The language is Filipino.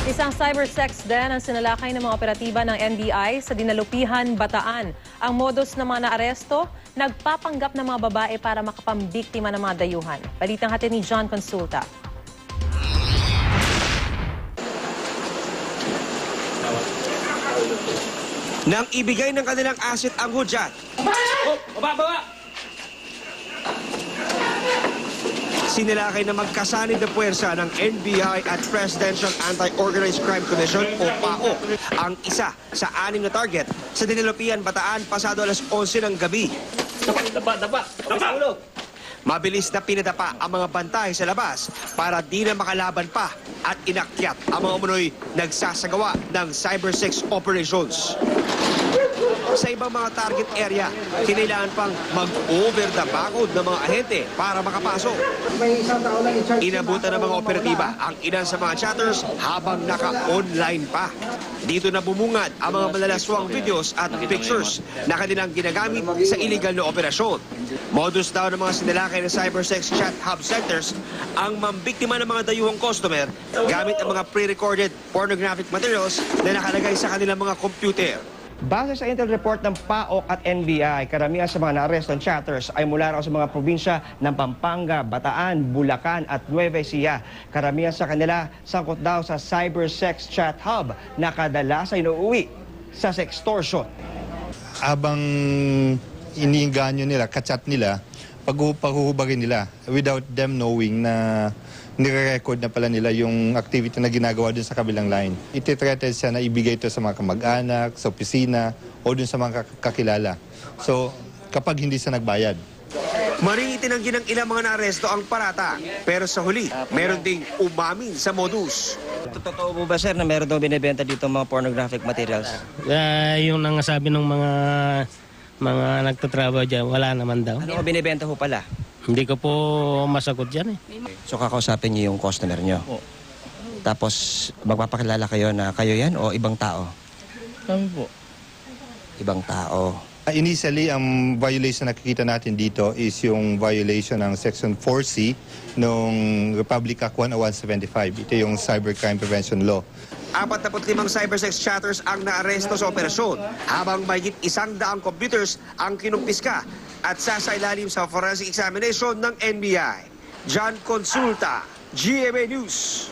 Isang cybersex din ang sinalakay ng mga operatiba ng NBI sa Dinalupihan, Bataan. Ang modus ng mga naaresto, nagpapanggap ng mga babae para makapambiktima ng mga dayuhan. Balitang hatid ni John Consulta. Nang ibigay ng kanilang asset ang hudyat, sinilakay na magkasanib na puwersa ng NBI at Presidential Anti-Organized Crime Commission o PAO ang isa sa 6 na target sa Dinalupihan, Bataan pasado alas 11 ng gabi. Mabilis na pinadapa ang mga bantay sa labas para di na makalaban pa at inakyat ang mga umunoy nagsasagawa ng cybersex operations. Sa ibang mga target area, kinailangan pang mag-over the background ng mga ahente para makapasok. Inabutan ng mga operatiba ang ilan sa mga chatters habang naka-online pa. Dito na bumungad ang mga malalaswang videos at pictures na kanilang ginagamit sa illegal na operasyon. Modus daw ng mga sinalakay na cybersex chat hub centers ang mambiktima ng mga dayuhang customer gamit ang mga pre-recorded pornographic materials na nakalagay sa kanilang mga computer. Base sa intel report ng PAOK at NBI, karamihan sa mga na-arrest ng chatters ay mula raw sa mga probinsya ng Pampanga, Bataan, Bulacan at Nueva Ecija. Karamihan sa kanila sangkot daw sa cybersex chat hub na kadalasan inuuwi sa sextortion. Habang iniinganyo nila, kachat nila, paghuhubagin nila without them knowing na nire-record na pala nila yung activity na ginagawa dun sa kabilang line. Iti-threaten siya na ibigay ito sa mga kamag-anak, sa opisina, o dun sa mga kakilala. So, kapag hindi siya nagbayad. Maring itinanggi ng ilang mga naaresto ang parata, pero sa huli, meron ding umamin sa modus. Totoo po ba, sir, na meron daw binibenta dito mga pornographic materials? Yung nangasabi ng mga nagtatrabaho dyan, wala naman daw. Ano binibenta po pala? Hindi ko po masagot dyan eh. So kakausapin niyo yung customer niyo? Po. Tapos magpapakilala kayo na kayo yan o ibang tao? Kami po. Ibang tao. Initially, ang violation na nakikita natin dito is yung violation ng Section 4C ng Republic Act 10175. Ito yung Cybercrime Prevention Law. 45 cybersex chatters ang naaresto sa operasyon, habang mahigit 100 computers ang kinumpiska at sasailalim sa forensic examination ng NBI. John Consulta, GMA News.